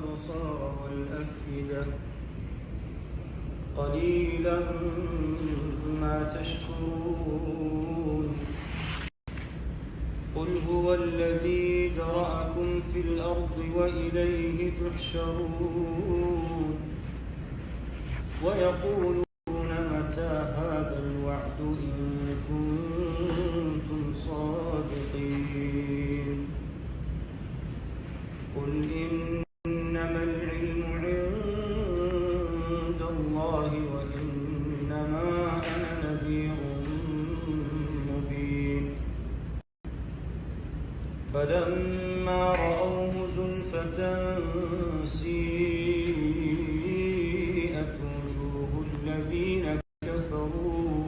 الأبصار والأفئدة قليلا ما تشكرون قل هو الذي ذرأكم في الأرض وإليه تحشرون ويقولون متى هذا الوعد إن كنتم صادقين قل إنما العلم عند الله وإنما أنا نذير مبين فلما رأوه زلفة سيئت وجوه الذين كفروا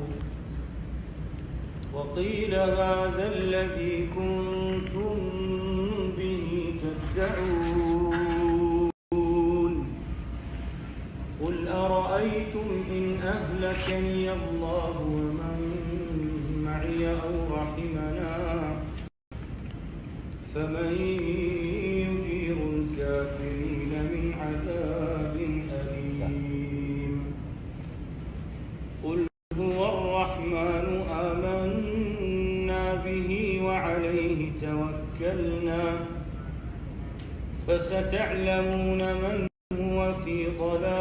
وقيل هذا الذي كنتم به تدعون قل أرأيتم إن أهلكني الله ومن معي أو رحمنا فمن يجير الكافرين من عذاب أليم قل هو الرحمن آمنا به وعليه توكلنا فستعلمون من هو في ضلال